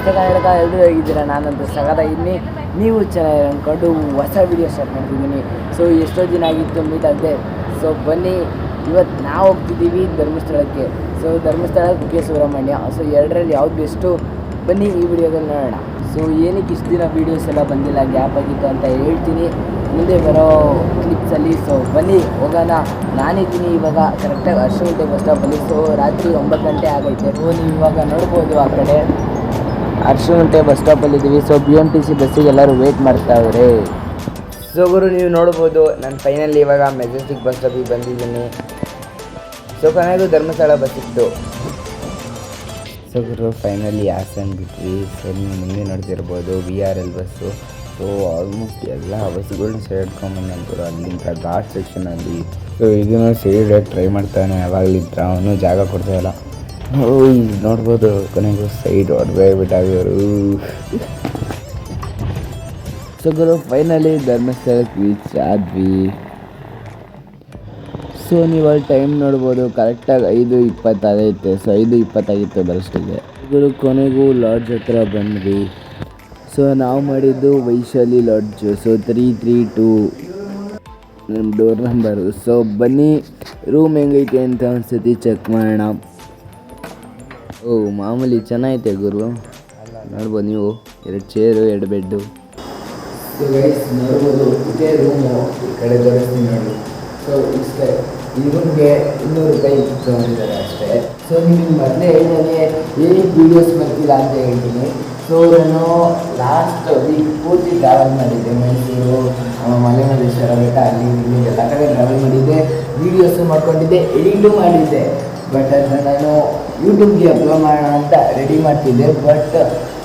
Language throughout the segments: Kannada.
ನಮಸ್ತೆ ಕನ್ನಡಕ, ಎಲ್ಲರೂ ಹೇಗಿದ್ದೀರಾ? ನಾನಂತೂ ಸಗದಾಗಿದ್ದೀನಿ. ನೀವು ಚೆನ್ನಾಗಿ ಅಂದ್ಕೊಂಡು ಹೊಸ ವೀಡಿಯೋ ಸ್ಟಾರ್ಟ್ ಮಾಡ್ತಿದ್ದೀನಿ. ಸೊ ಎಷ್ಟೋ ದಿನ ಆಗಿತ್ತು ಮೀಟ್ ಆಗದೆ. ಸೊ ಬನ್ನಿ, ಇವತ್ತು ನಾವು ಹೋಗ್ತಿದ್ದೀವಿ ಧರ್ಮಸ್ಥಳಕ್ಕೆ. ಸೊ ಧರ್ಮಸ್ಥಳ, ಕುಕ್ಕೆ ಸುಬ್ರಹ್ಮಣ್ಯ. ಸೊ ಎರಡರಲ್ಲಿ ಯಾವ್ದು ಬೆಸ್ಟು ಬನ್ನಿ ಈ ವಿಡಿಯೋದಲ್ಲಿ ನೋಡೋಣ. ಸೊ ಏನಕ್ಕೆ ಇಷ್ಟು ದಿನ ವೀಡಿಯೋಸ್ ಎಲ್ಲ ಬಂದಿಲ್ಲ, ಗ್ಯಾಪ್ ಆಗಿತ್ತು ಅಂತ ಹೇಳ್ತೀನಿ ಮುಂದೆ ಬರೋ ಕ್ಲಿಪ್ಸಲ್ಲಿ. ಸೊ ಬನ್ನಿ ಹೋಗೋಣ. ನಾನಿದ್ದೀನಿ ಇವಾಗ ಕರೆಕ್ಟಾಗಿ ಅರ್ಶಿಣಗುಂಟೆ ಬಸ್ ಸ್ಟಾಪಲ್ಲಿ. ಸೊ ರಾತ್ರಿ 9 ಗಂಟೆ ಆಗೈತೆ. ಸೊ ನೀವು ಇವಾಗ ನೋಡ್ಬೋದು ಆ ಕಡೆ ಅರ್ಶಿಣಗುಂಟೆ ಬಸ್ ಸ್ಟಾಪಲ್ಲಿದ್ದೀವಿ. ಸೊ BMTC ಬಸ್ಸಿಗೆ ಎಲ್ಲರೂ ವೇಟ್ ಮಾಡ್ತಾವ್ರೆ. ಸೊ ಗುರು, ನೀವು ನೋಡ್ಬೋದು ನಾನು ಫೈನಲಿ ಇವಾಗ ಮೆಜೆಸ್ಟಿಕ್ ಬಸ್ ಸ್ಟಾಪಿಗೆ ಬಂದಿದ್ದೀನಿ. ಸೊ ಕೊನೆಗೂ ಧರ್ಮಸ್ಥಳ ಬಸ್ ಇತ್ತು. ಸೊ ಗುರು, ಫೈನಲಿ ಹಾಸನ ಬಿಟ್ವಿ. ಸೊ ನೀವು ಮುಂದೆ ನೋಡ್ತಿರ್ಬೋದು VRL ಬಸ್ಸು. ಸೊ ಆಲ್ಮೋಸ್ಟ್ ಎಲ್ಲ ಬಸ್ಸುಗಳನ್ನ ಸೇರ್ಕೊಂಬಂದು ಅಂತಾರೆ ಅಲ್ಲಿಂದ ಘಾಟ್ ಸೆಕ್ಷನಲ್ಲಿ. ಸೊ ಇದನ್ನು ಸೈಡಾಗಿ ಟ್ರೈ ಮಾಡ್ತಾನೆ, ಯಾವಾಗಲಿಂದ ಅವನು ಜಾಗ ಕೊಡ್ತಾಯಿಲ್ಲ. ನೋಡ್ಬೋದು ಕೊನೆಗೂ ಸೈಡ್ ಹೊಡೆದ್ಬಿಟ್ಟಾಗಿವರು. ಸೊ ಗುರು, ಫೈನಲಿ ಧರ್ಮಸ್ಥಳಕ್ಕೆ ರೀಚ್ ಆದ್ವಿ. ಸೊ ನೀವು ಅಲ್ಲಿ ಟೈಮ್ ನೋಡ್ಬೋದು, ಕರೆಕ್ಟಾಗಿ 5:20 ಆಗೈತೆ. ಸೊ 5:20 ಆಗಿತ್ತು ಬರೋಷ್ಟಿಗೆ. ಗುರು, ಕೊನೆಗೂ ಲಾಡ್ಜ್ ಹತ್ರ ಬಂದ್ವಿ. ಸೊ ನಾವು ಮಾಡಿದ್ದು ವೈಶಾಲಿ ಲಾಡ್ಜು. ಸೊ 332 ನಮ್ಮ ಡೋರ್ ನಂಬರು. ಸೊ ಬನ್ನಿ ರೂಮ್ ಹೆಂಗೈತೆ ಅಂತ ಒಂದ್ಸತಿ ಚೆಕ್ ಮಾಡೋಣ. ಮಾಮೂಲಿ ಚೆನ್ನಾಗೈತೆ ಗುರು, ನೋಡ್ಬೋದು ನೀವು. 2 ಚೇರು, 2 ಬೆಡ್ಡು. ಸೊ ಗೈಸ್ ನೋಡ್ಬೋದು, ಇದೇ ರೂಮು. ಈ ಕಡೆ ತೋರಿಸ್ತೀನಿ ನೋಡಿ. ಸೊ ಇಷ್ಟೇ, ಈ ರೂಮ್ಗೆ 200 ರೂಪಾಯಿ ತೊಗೊಂಡಿದ್ದಾರೆ ಅಷ್ಟೇ. ಸೊ ನಿಮಗೆ ಮೊದಲೇ ಹೇಳಿದಾಗೆ ಏನಕ್ಕೆ ವೀಡಿಯೋಸ್ ಬರ್ತಿಲ್ಲ ಅಂತ ಹೇಳ್ತೀನಿ. ಸೊ ನಾನು ಲಾಸ್ಟ್ ವೀಕ್ ಪೂರ್ತಿ ಟ್ರಾವೆಲ್ ಮಾಡಿದ್ದೆ. ಮೈಸೂರು, ಮಲೆಮಹದೇಶ್ವರ ಬೆಟ್ಟ, ಅಲ್ಲಿ ಇಲ್ಲಿ ಎಲ್ಲ ಕಡೆ ಟ್ರಾವೆಲ್ ಮಾಡಿದ್ದೆ. ವೀಡಿಯೋಸು ಮಾಡ್ಕೊಂಡಿದ್ದೆ, ಎಡಿಟು ಮಾಡಿದ್ದೆ. ಬಟ್ ಅದನ್ನು ನಾನು ಯೂಟ್ಯೂಬ್ಗೆ ಅಪ್ಲೋಡ್ ಮಾಡೋಣ ಅಂತ ರೆಡಿ ಮಾಡ್ತಿದ್ದೆ. ಬಟ್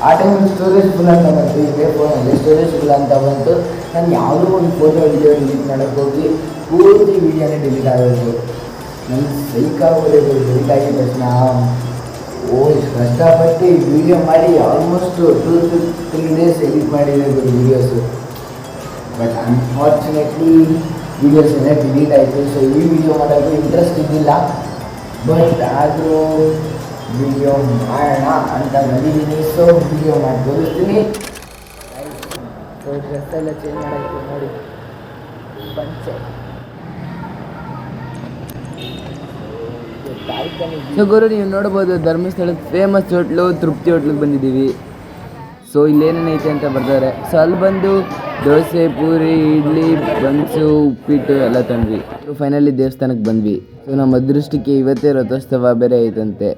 ಆ ಟೈಮಲ್ಲಿ ಸ್ಟೋರೇಜ್ ಫುಲ್ ಅಂತ ಬಂತು. ಇದೇ ಫೋನಲ್ಲಿ ಸ್ಟೋರೇಜ್ ಫುಲ್ ಅಂತ ಬಂತು. ನಾನು ಯಾವುದೋ ಒಂದು ಫೋಟೋ ವಿಡಿಯೋ ಡಿಲೀಟ್ ಮಾಡೋಕ್ಕೆ ಹೋಗಿ ಪೂರ್ತಿ ವೀಡಿಯೋನೇ ಡಿಲೀಟ್ ಆಗೋದು. ನನ್ನ ಸೈಕಾಗೋದು. ಡಿಲೀಟ್ ಆಗಿದ ತಕ್ಷಣ ಇಷ್ಟು ಕಷ್ಟಪಟ್ಟು ವೀಡಿಯೋ ಮಾಡಿ ಆಲ್ಮೋಸ್ಟ್ 2 to 3 days ಎಡಿಟ್ ಮಾಡಿದೆ ವೀಡಿಯೋಸು. ಬಟ್ ಅನ್ಫಾರ್ಚುನೇಟ್ಲಿ ವೀಡಿಯೋಸ್ ಎಲ್ಲ ಡಿಲೀಟ್ ಆಯಿತು. ಸೊ ಈ ವಿಡಿಯೋ ಮಾಡೋಕ್ಕೂ ಇಂಟ್ರೆಸ್ಟ್ ಇದ್ದಿಲ್ಲ. ಬಟ್ ಆದರೂ ವಿಡಿಯೋ ಮಾಡೋಣ ಅಂತ ಬಂದಿದ್ದೀನಿ. ಸೊ ವಿಡಿಯೋ ಮಾಡಿ ತೋರಿಸ್ತೀನಿ. ಸೊ ಡ್ರೆಸ್ ಎಲ್ಲ ಚೇಂಜ್ ಮಾಡೋಕ್ಕೆ ನೋಡಿ, ಪಂಚೆ. ಸೊ ಗುರು, ನೀವು ನೋಡ್ಬೋದು ಧರ್ಮಸ್ಥಳದ ಫೇಮಸ್ ಹೋಟ್ಲು ತೃಪ್ತಿ ಹೋಟ್ಲಿಗೆ ಬಂದಿದ್ದೀವಿ. ಸೊ ಇಲ್ಲೇನೇನೈತೆ ಅಂತ ಬರ್ತಾರೆ. ಸೊ ಅಲ್ಲಿ ಬಂದು ದೋಸೆ, ಪೂರಿ, ಇಡ್ಲಿ, ಬನ್ಸು, ಉಪ್ಪಿಟ್ಟು ಎಲ್ಲ ತಂದ್ವಿ. ಫೈನಲಿ ದೇವಸ್ಥಾನಕ್ಕೆ ಬಂದ್ವಿ. ಸೊ ನಮ್ಮ ಅದೃಷ್ಟಕ್ಕೆ ಇವತ್ತೇ ರಥೋತ್ಸವ ಬೇರೆ ಐತಂತೆ.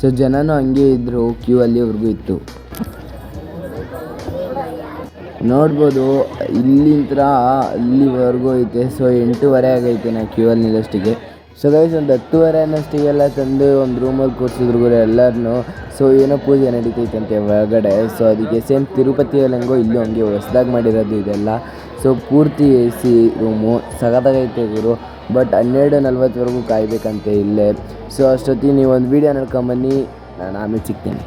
ಸೊ ಜನನೂ ಹಂಗೆ ಇದ್ದರು, ಕ್ಯೂ ಅಲ್ಲಿವರೆಗೂ ಇತ್ತು. ನೋಡ್ಬೋದು ಇಲ್ಲಿಂದ ಅಲ್ಲಿವರೆಗೂ ಐತೆ. ಸೊ 8:30 ಆಗೈತೆ ನಾ ಕ್ಯೂ ಅಲ್ಲಿ ನಿಲ್ಲೋಷ್ಟಿಗೆ. ಸೊ ಗೈಸ್, ಒಂದು 10:30 ಅನ್ನೋಷ್ಟಿಗೆಲ್ಲ ತಂದು ಒಂದು ರೂಮಲ್ಲಿ ಕೂರಿಸಿದ್ರು ಎಲ್ಲರನ್ನೂ. ಸೊ ಏನೋ ಪೂಜೆ ನಡೀತೈತಂತೆ ಒಳಗಡೆ. ಸೊ ಅದಕ್ಕೆ ಸೇಮ್ ತಿರುಪತಿಯಲ್ಲಿ ಹೆಂಗೋ ಇಲ್ಲೂ ಹಂಗೆ ಹೊಸ್ದಾಗಿ ಮಾಡಿರೋದು ಇದೆಲ್ಲ. ಸೊ ಪೂರ್ತಿ AC ರೂಮು, ಸಗದಾಗೈತೆ ಗುರು. ಬಟ್ 12:40ವರೆಗೂ ಕಾಯಬೇಕಂತೆ ಇಲ್ಲೇ. ಸೊ ಅಷ್ಟೊತ್ತಿಗೆ ನೀವು ಒಂದು ವೀಡಿಯೋ ನೋಡ್ಕೊಂಬನ್ನಿ, ನಾನು ಆಮೇಲೆ ಸಿಗ್ತೀನಿ.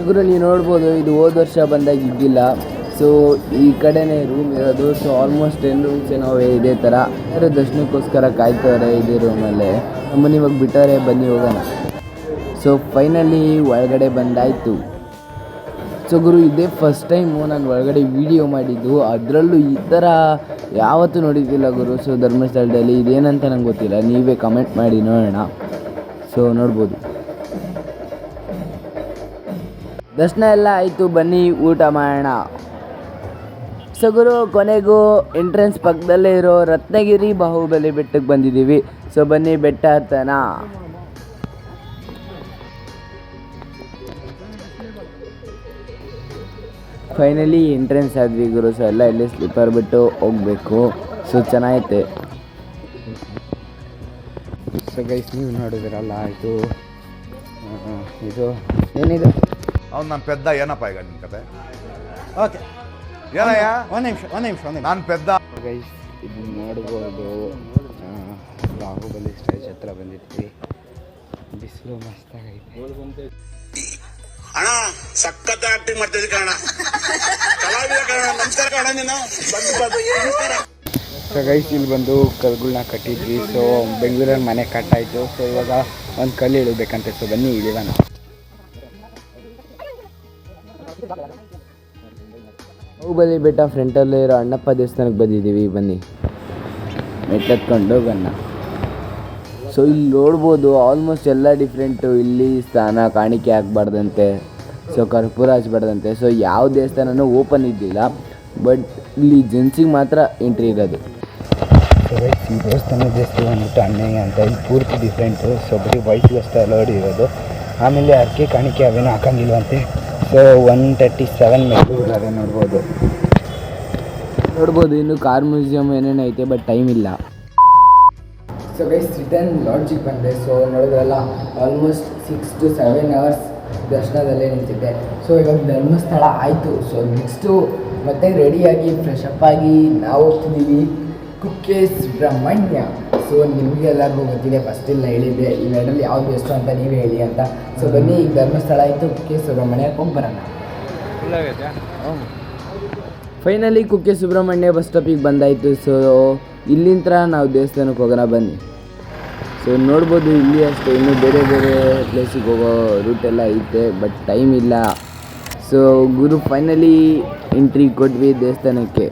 ಗುರು, ನೀವು ನೋಡ್ಬೋದು ಇದು ಹೋದ ವರ್ಷ ಬಂದಾಗ ಇದ್ದಿಲ್ಲ. ಸೊ ಈ ಕಡೆನೇ ರೂಮ್ ಇರೋದು. ಸೊ ಆಲ್ಮೋಸ್ಟ್ 10 ರೂಮ್ಸ್ ಏನೋ ಇದೇ ಥರ. ಯಾರು ದರ್ಶನಕ್ಕೋಸ್ಕರ ಕಾಯ್ತವ್ರೆ ಇದೇ ರೂಮಲ್ಲೇ. ನಮ್ಮನ್ನು ಇವಾಗ ಬಿಟ್ಟರೆ ಬನ್ನಿ ಹೋಗೋಣ. ಸೊ ಫೈನಲಿ ಒಳಗಡೆ ಬಂದಾಯಿತು. ಸೊ ಗುರು, ಇದೇ ಫಸ್ಟ್ ಟೈಮು ನಾನು ಒಳಗಡೆ ವೀಡಿಯೋ ಮಾಡಿದ್ದು. ಅದರಲ್ಲೂ ಈ ಥರ ಯಾವತ್ತೂ ನೋಡಿದ್ದಿಲ್ಲ ಗುರು. ಸೊ ಧರ್ಮಸ್ಥಳದಲ್ಲಿ ಇದೇನಂತ ನಂಗೆ ಗೊತ್ತಿಲ್ಲ, ನೀವೇ ಕಮೆಂಟ್ ಮಾಡಿ ನೋಡೋಣ. ಸೊ ನೋಡ್ಬೋದು, ದರ್ಶನ ಎಲ್ಲ ಆಯಿತು. ಬನ್ನಿ ಊಟ ಮಾಡೋಣ. ಸೊ ಗುರು, ಕೊನೆಗೂ ಎಂಟ್ರೆನ್ಸ್ ಪಕ್ಕದಲ್ಲೇ ಇರೋ ರತ್ನಗಿರಿ ಬಾಹುಬಲಿ ಬೆಟ್ಟಕ್ಕೆ ಬಂದಿದ್ದೀವಿ. ಸೊ ಬನ್ನಿ ಬೆಟ್ಟ ಹತ್ತನ. ಫೈನಲಿ ಎಂಟ್ರೆನ್ಸ್ ಆದ್ವಿ ಗುರು. ಸೊ ಎಲ್ಲ ಇಲ್ಲಿ ಸ್ಲಿಪ್ಪರ್ ಬಿಟ್ಟು ಹೋಗಬೇಕು. ಸೊ ಚೆನ್ನಾಗೈತೆ. ಸೊ ಗೈಸ್, ನೀವು ನೋಡಿದ್ರಲ್ಲ, ಆಯಿತು. ಇದು ಏನಿದೆ, ಅವ್ನು ನನ್ನ ಪೆದ್ದ. ಏನಪ್ಪ ಈಗ ನಿನ್ನ ಕತೆ? ಓಕೆ, ಏನಯ್ಯ? ಒಂದು ನಿಮಿಷ. ನಾನು ಪೆದ್ದ. ಗೈಸ್, ಇದು ನೋಡ್ಬೋದು. ಬಾಹುಬಲಿ ಸ್ಟೇಜ್ ಹತ್ರ ಬಂದಿದ್ವಿ. ಬಿಸಿಲು ಮಸ್ತಾಗೈತೆ. ಅಣ್ಣ ಸಖತ್ ಆಕ್ಟಿಂಗ್ ಮಾಡ್ತಿದ್ದೆ ಕಣ, ಕಲಾವಿದ ಕಣ. ನಮಸ್ಕಾರ ಕಣ, ನೀನು ನಮಸ್ಕಾರ. ಸೊ ಗೈಸ್ ಇಲ್ಲಿ ಬಂದು ಕಲ್ಗಳನ್ನ ಕಟ್ಟಿದ್ವಿ. ಸೊ ಬೆಂಗಳೂರಲ್ಲಿ ಮನೆ ಕಟ್ಟಾಯಿತು. ಸೊ ಇವಾಗ ಒಂದು ಕಲ್ಲು ಇಳಿಬೇಕಂತೆ. ಸೊ ಬನ್ನಿ ಇಳಿಯೋಣ. ಬಾಹುಬಲಿ ಬೆಟ್ಟ ಫ್ರಂಟಲ್ಲೇ ಇರೋ ಅಣ್ಣಪ್ಪ ದೇವಸ್ಥಾನಕ್ಕೆ ಬಂದಿದ್ದೀವಿ. ಬನ್ನಿ ಮೆಟ್ಲತ್ಕೊಂಡು ಹೋಗೋಣ. ಸೊ ಇಲ್ಲಿ ನೋಡ್ಬೋದು ಆಲ್ಮೋಸ್ಟ್ ಎಲ್ಲ ಡಿಫ್ರೆಂಟು. ಇಲ್ಲಿ ಸ್ನಾನ ಕಾಣಿಕೆ ಹಾಕ್ಬಾರ್ದಂತೆ, ಸೊ ಕರ್ಪೂರ ಹಚ್ಬಾರ್ದಂತೆ. ಸೊ ಯಾವ ದೇವಸ್ಥಾನನೂ ಓಪನ್ ಇದ್ದಿಲ್ಲ, ಬಟ್ ಇಲ್ಲಿ ಜೆಂಟ್ಸಿಗೆ ಮಾತ್ರ ಎಂಟ್ರಿ ಇರೋದು. ಸೊ ಗೈಸ್ ಈ ದೇವಸ್ಥಾನದ ಹೆಸರು ಬಂದ್ಬಿಟ್ಟು ಅಣ್ಣಯ್ಯ ಅಂತ. ಇಲ್ಲಿ ಪೂರ್ತಿ ಡಿಫ್ರೆಂಟು. ಸೊ ಬರೀ ವಯಸ್ಸಿಗಷ್ಟೇ ಅಲೌಡ್ ಇರೋದು. ಆಮೇಲೆ ಅರ್ಕೆ ಕಾಣಿಕೆ ಅವೇನೋ ಹಾಕಂಗಿಲ್ವಂತೆ. ಸೊ 137 ಮೆಟ್ಲುಗಳಿವೆ ನೋಡ್ಬೋದು. ಇನ್ನು ಕಾರ್ ಮ್ಯೂಸಿಯಮ್ ಏನೇನು ಐತೆ, ಬಟ್ ಟೈಮ್ ಇಲ್ಲ. ಸೊ ಗೈಸ್ ರಿಟರ್ನ್ ಲಾಡ್ಜಿಗೆ ಬಂದೆ. ಸೊ ನೋಡಿದ್ರಲ್ಲ, ಆಲ್ಮೋಸ್ಟ್ 6 to 7 hours ದರ್ಶನದಲ್ಲೇ ನಿಂತಿದ್ದೆ. ಸೊ ಇವಾಗ ಧರ್ಮಸ್ಥಳ ಆಯಿತು. ಸೊ ನೆಕ್ಸ್ಟು ಮತ್ತೆ ರೆಡಿಯಾಗಿ ಫ್ರೆಶ್ ಅಪ್ ಆಗಿ ನಾವು ಹೋಗ್ತಿದ್ದೀವಿ ಕುಕ್ಕೆ ಸುಬ್ರಹ್ಮಣ್ಯ. ಸೊ ನಿಮಗೆಲ್ಲರಿಗೂ ಗೊತ್ತಿದೆ, ಫಸ್ಟಿಲ್ಲ ಹೇಳಿದ್ದೆ ಇವೆರಡರಲ್ಲಿ ಯಾವ್ದು ಬೆಸ್ಟು ಅಂತ ನೀವೇ ಹೇಳಿ ಅಂತ. ಸೊ ಬನ್ನಿ, ಈಗ ಧರ್ಮಸ್ಥಳ ಆಯಿತು, ಕುಕ್ಕೆ ಸುಬ್ರಹ್ಮಣ್ಯಕ್ಕೆ ಹೋಗಿ ಬರೋಣ. ಫೈನಲಿ ಕುಕ್ಕೆ ಸುಬ್ರಹ್ಮಣ್ಯ ಬಸ್ ಸ್ಟಾಪಿಗೆ ಬಂದಾಯಿತು. ಸೊ ಇಲ್ಲಿಂದ ನಾವು ದೇವಸ್ಥಾನಕ್ಕೆ ಹೋಗೋಣ ಬನ್ನಿ. ಸೊ ನೋಡ್ಬೋದು ಇಲ್ಲಿ ಅಷ್ಟೇ, ಇನ್ನೂ ಬೇರೆ ಬೇರೆ ಪ್ಲೇಸಿಗೆ ಹೋಗೋ ರೂಟೆಲ್ಲ ಐತೆ, ಬಟ್ ಟೈಮ್ ಇಲ್ಲ. ಸೊ ಗುರು ಫೈನಲಿ ಎಂಟ್ರಿ ಕೊಟ್ವಿ ದೇವಸ್ಥಾನಕ್ಕೆ.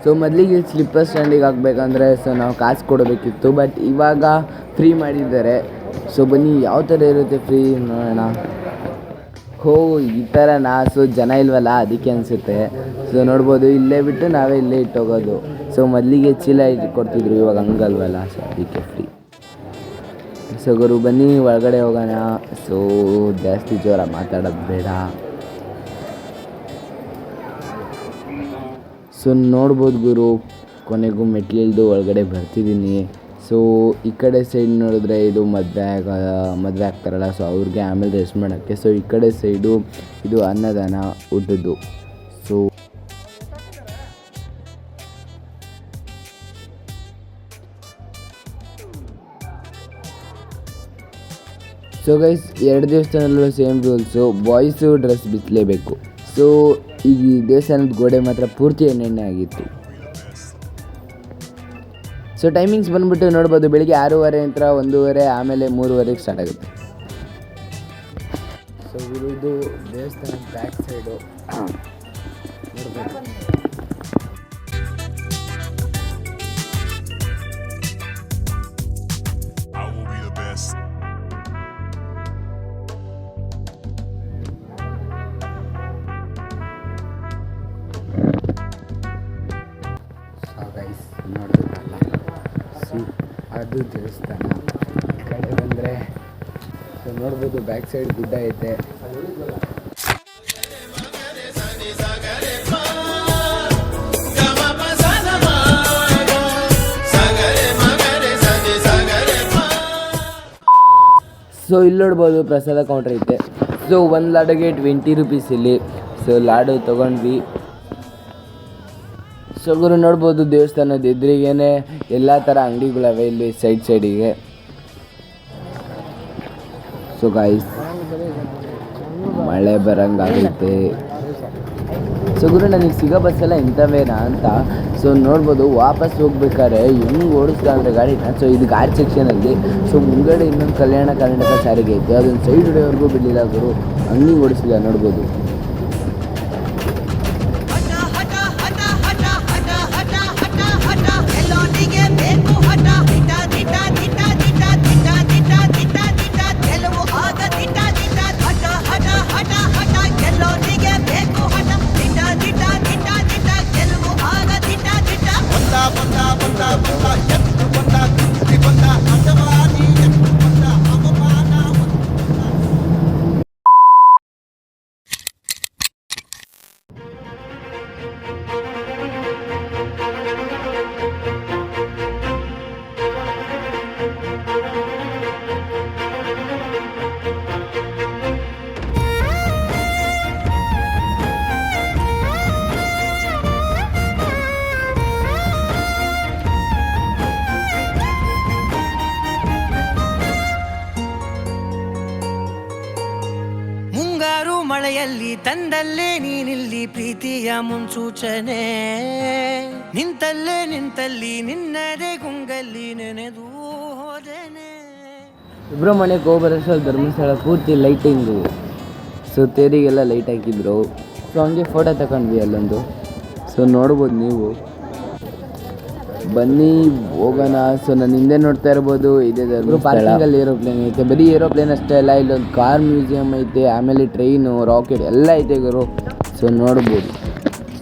ಸೊ ಮೊದಲಿಗೆ ಇಲ್ಲಿ ಸ್ಲಿಪ್ಪರ್ ಸ್ಟ್ಯಾಂಡಿಗೆ ಹಾಕ್ಬೇಕಂದ್ರೆ ಸೊ ನಾವು ಕಾಸು ಕೊಡಬೇಕಿತ್ತು, ಬಟ್ ಇವಾಗ ಫ್ರೀ ಮಾಡಿದ್ದಾರೆ. ಸೊ ಬನ್ನಿ ಯಾವ ಥರ ಇರುತ್ತೆ ಫ್ರೀ ನೋಡೋಣ. ಹೋ ಈ ಥರನಾ? ಸೊ ಜನ ಇಲ್ವಲ್ಲ ಅದಕ್ಕೆ ಅನಿಸುತ್ತೆ. ಸೊ ನೋಡ್ಬೋದು ಇಲ್ಲೇ ಬಿಟ್ಟು ನಾವೇ ಇಲ್ಲೇ ಇಟ್ಟೋಗೋದು. ಸೊ ಮೊದಲಿಗೆ ಚೀಲ ಕೊಡ್ತಿದ್ರು, ಇವಾಗ ಹಂಗಲ್ವಲ್ಲ, ಸೊ ಅದಕ್ಕೆ ಫ್ರೀ. ಸೊ ಗುರು ಬನ್ನಿ ಒಳಗಡೆ ಹೋಗೋಣ. ಸೊ ಜಾಸ್ತಿ ಜೋರ ಮಾತಾಡೋದು ಬೇಡ. ಸೊ ನೋಡ್ಬೋದು ಗುರು, ಕೊನೆಗೂ ಮೆಟ್ಲಿಲ್ದು ಒಳಗಡೆ ಬರ್ತಿದ್ದೀನಿ. ಸೊ ಈ ಕಡೆ ಸೈಡ್ ನೋಡಿದ್ರೆ ಇದು ಮದುವೆ ಆಗ್ತಾರಲ್ಲ, ಸೊ ಅವ್ರಿಗೆ ಆಮೇಲೆ ರೆಸ್ಟ್ ಮಾಡೋಕ್ಕೆ. ಸೊ ಈ ಕಡೆ ಸೈಡು ಇದು ಅನ್ನದಾನ ಊಟದ್ದು. ಸೊ ಗೈಸ್ ಎರಡು ದೇವಸ್ಥಾನದಲ್ಲೂ ಸೇಮ್ ರೂಲ್ಸು, ಬಾಯ್ಸು ಡ್ರೆಸ್ ಬಿಚ್ಚಲೇಬೇಕು. ಸೊ ಈ ದೇವಸ್ಥಾನದ ಗೋಡೆ ಮಾತ್ರ ಪೂರ್ತಿ ಎಣ್ಣೆ ಆಗಿತ್ತು. ಸೊ ಟೈಮಿಂಗ್ಸ್ ಬಂದುಬಿಟ್ಟು ನೋಡ್ಬೋದು, ಬೆಳಿಗ್ಗೆ 6:30 ಅಂತ 1:30, ಆಮೇಲೆ 3:30 ಸ್ಟಾರ್ಟ್ ಆಗುತ್ತೆ. ಸೊ ಇದು ದೇವಸ್ಥಾನದ ಬ್ಯಾಕ್ ಸೈಡು ನೋಡ್ಬೋದು. ನೋಡಿದ್ರಲ್ಲ, ಅದು ದೇವಸ್ಥಾನ. ಈ ಕಡೆ ಬಂದರೆ ಸೊ ನೋಡ್ಬೋದು ಬ್ಯಾಕ್ ಸೈಡ್ ಗುಡ್ಡ ಐತೆ. ಸೊ ಇಲ್ಲಿ ನೋಡ್ಬೋದು ಪ್ರಸಾದ ಕೌಂಟ್ರ್ ಐತೆ. ಸೊ ಒಂದು ಲಾಡುಗೆ 20 ರೂಪೀಸ್ ಇಲ್ಲಿ. ಸೊ ಲಾಡು ತೊಗೊಂಡ್ವಿ. ಸೊ ಗುರು ನೋಡ್ಬೋದು ದೇವಸ್ಥಾನದ ಎದುರಿಗೇನೆ ಎಲ್ಲ ಥರ ಅಂಗಡಿಗಳವೆ ಇಲ್ಲಿ ಸೈಡಿಗೆ. ಸೊ ಗಾಯ್ಸ್ ಮಳೆ ಬರಂಗಾಗೈತೆ. ಸೊ ಗುರು ನನಗೆ ಸಿಗೋ ಬಸ್ಸೆಲ್ಲ ಇಂಥವೇನಾ ಅಂತ. ಸೊ ನೋಡ್ಬೋದು ವಾಪಸ್ ಹೋಗ್ಬೇಕಾದ್ರೆ ಹೆಂಗೆ ಓಡಿಸ್ತಾ ಅಂದರೆ ಗಾಡಿನ. ಸೊ ಇದು ಗಾಡಿ ಸೆಕ್ಷನಲ್ಲಿ. ಸೊ ಮುಂಗಡೆ ಇನ್ನೊಂದು ಕಲ್ಯಾಣ ಕರ್ನಾಟಕ ಸಾರಿಗೆ ಐತೆ, ಅದನ್ನು ಸೈಡ್ ಹೊಡೆಯೋವರೆಗೂ ಬಿಡಲಿಲ್ಲ ಗುರು, ಹಂಗೆ ಓಡಿಸಿಲ್ಲ ನೋಡ್ಬೋದು. ಬಾಯಲ್ಲಿ ತಂದಲ್ಲೇ ನೀನಿಲ್ಲಿ ಪ್ರೀತಿಯ ಮುನ್ಸೂಚನೆ ನಿಂತಲ್ಲಿ ನಿನ್ನದೇ ಗುಂಗಲ್ಲಿ ನೆನೆದು ಹೋದನೆ. ಸುಬ್ರಹ್ಮಣ್ಯಕ್ಕೆ ಹೋಗ್ಬರೋಷ್ಟು ಧರ್ಮಸ್ಥಳ ಪೂರ್ತಿ ಲೈಟಿಂಗು. ಸೊ ತೇರಿಗೆಲ್ಲ ಲೈಟ್ ಹಾಕಿದ್ರು. ಸೊ ಹಂಗೆ ಫೋಟೋ ತಗೊಂಡ್ವಿ ಅಲ್ಲೊಂದು. ಸೊ ನೋಡ್ಬೋದು ನೀವು, ಬನ್ನಿ ಹೋಗೋಣ. ಸೊ ನಾನು ಹಿಂದೆ ನೋಡ್ತಾ ಇರ್ಬೋದು, ಇದೆ ಪಾರ್ಕಿಂಗಲ್ಲಿ ಏರೋಪ್ಲೇನ್ ಐತೆ. ಬರೀ ಏರೋಪ್ಲೇನ್ ಅಷ್ಟೇ ಅಲ್ಲ, ಇಲ್ಲೊಂದು ಕಾರ್ ಮ್ಯೂಸಿಯಮ್ ಐತೆ, ಆಮೇಲೆ ಟ್ರೈನು, ರಾಕೆಟ್ ಎಲ್ಲ ಐತೆ ಗುರು. ಸೊ ನೋಡ್ಬೋದು.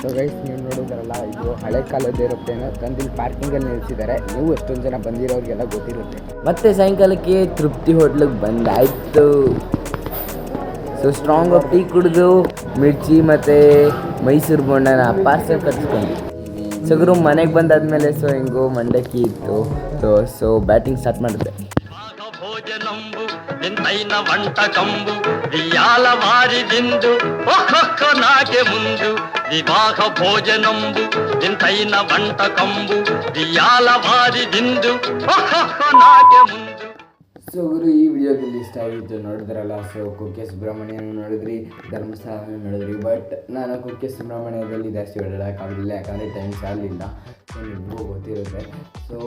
ಸೊ ಗೈಸ್, ನೀವು ನೋಡೋದ್ರಲ್ಲ, ಇದು ಹಳೆ ಕಾಲದ ಏರೋಪ್ಲೇನು ತಂದಿಲ್ಲಿ ಪಾರ್ಕಿಂಗಲ್ಲಿ ನಿಲ್ಲಿಸಿದ್ದಾರೆ. ನೀವು ಎಷ್ಟೊಂದು ಜನ ಬಂದಿರೋರಿಗೆಲ್ಲ ಗೊತ್ತಿರುತ್ತೆ. ಮತ್ತೆ ಸಾಯಂಕಾಲಕ್ಕೆ ತೃಪ್ತಿ ಹೋಟ್ಲಿಗೆ ಬಂದಾಯಿತು. ಸೊ ಸ್ಟ್ರಾಂಗ್ ಟೀ ಕುಡಿದು ಮಿರ್ಚಿ ಮತ್ತು ಮೈಸೂರು ಬೋಂಡನ ಪಾರ್ಸಲ್ ಕಟ್ಸ್ಕೊಂಡು ಸೊ ಗುರು ಮನೆಗೆ ಬಂದಾದ್ಮೇಲೆ ಸೊ ಹೆಂಗೋ ಮಂಡಕ್ಕಿ ಇತ್ತು. ಸೊ ಬ್ಯಾಟಿಂಗ್ ಸ್ಟಾರ್ಟ್ ಮಾಡಿದೆ. ಭೋಜನಂಬು ನಿಂತೈನ వంట ಕಂಬು ದಿಯಾಲ ವಾರಿದಿಂದು ಒಕ್ಕೊಕ್ಕ ನಾಗೆ ಮುಂದು ವಿವಾಹ ಭೋಜನಂಬು ನಿಂತೈನ వంట ಕಂಬು ದಿಯಾಲ ವಾರಿದಿಂದು ಒಕ್ಕೊಕ್ಕ ನಾಗೆ ಮುಂದು. ಸೊ ಗುರು, ಈ ವಿಡಿಯೋದಲ್ಲಿ ಇಷ್ಟ ಆಗಿತ್ತು, ನೋಡಿದ್ರಲ್ಲ. ಸೊ ಕುಕ್ಕೆ ಸುಬ್ರಹ್ಮಣ್ಯನ ನೋಡಿದ್ರಿ, ಧರ್ಮಸ್ಥಳ ನೋಡಿದ್ರಿ. ಬಟ್ ನಾನು ಕುಕ್ಕೆ ಸುಬ್ರಹ್ಮಣ್ಯದಲ್ಲಿ ಜಾಸ್ತಿ ಓಡಾಡೋಕ್ಕಾಗಲಿಲ್ಲ, ಯಾಕಂದರೆ ಟೈಮ್ ಸಾಲಿಲ್ಲ. ಸೊ ನಿಮಗೂ ಗೊತ್ತಿರುತ್ತೆ. ಸೊ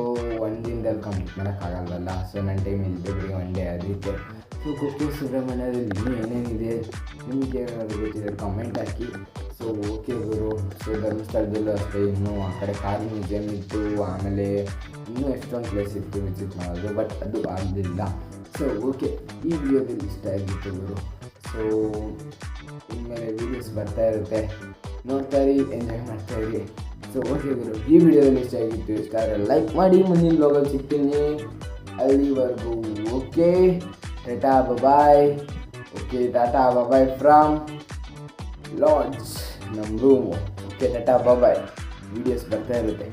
ಒಂದು ದಿನದಲ್ಲಿ ಕಂಪ್ಲೀಟ್ ಮಾಡೋಕ್ಕಾಗಲ್ವಲ್ಲ. ಸೊ ನನ್ನ ಟೈಮ್ ಇದ್ದೆ ಬರೀ ಒನ್ ಡೇ. ಅದಕ್ಕೆ ಸೊ ಕುಕ್ಕೆ ಸುಬ್ರಹ್ಮಣ್ಯದಲ್ಲಿ ಇನ್ನೂ ಏನೇನಿದೆ ನಿಮಗೆ ಏನಾದರೂ ಗೊತ್ತಿದೆ ಕಮೆಂಟ್ ಹಾಕಿ. ಸೊ ಓಕೆ ಗುರು. ಸೊ ಧರ್ಮಸ್ಥಳದಲ್ಲೂ ಅಷ್ಟೇ, ಇನ್ನೂ ಆ ಕಡೆ ಕಾರ್ ಮ್ಯೂಸಿಯಮ್ ಇತ್ತು, ಆಮೇಲೆ ಇನ್ನೂ ಎಷ್ಟೊಂದು ಪ್ಲೇಸ್ ಇತ್ತು ವಿಸಿಟ್ ಮಾಡೋದು, ಬಟ್ ಅದು ಆಗಲಿಲ್ಲ. ಸೊ ಓಕೆ, ಈ ವಿಡಿಯೋದಲ್ಲಿ ಇಷ್ಟ ಆಗಿತ್ತು ಗುರು. ಸೊ ಇನ್ಮೇಲೆ ವೀಡಿಯೋಸ್ ಬರ್ತಾ ಇರುತ್ತೆ, ನೋಡ್ತಾ ಇರಿ, ಎಂಜಾಯ್ ಮಾಡ್ತಾಯಿರಿ. ಸೊ ಓಕೆ ಗುರು, ಈ ವಿಡಿಯೋದಲ್ಲಿ ಇಷ್ಟ ಆಗಿತ್ತು. ಇಷ್ಟ ಆದರೆ ಲೈಕ್ ಮಾಡಿ. ಮುಂದಿನ ಬ್ಲಾಗಲ್ಲಿ ಸಿಗ್ತೀನಿ. ಅಲ್ಲಿವರೆಗೂ okay, tata bye. Okay, tata bye from lodge, ನಮ್ಮ room. Okay, tata bye. Videos ಬರ್ತಾ ಇರುತ್ತೆ.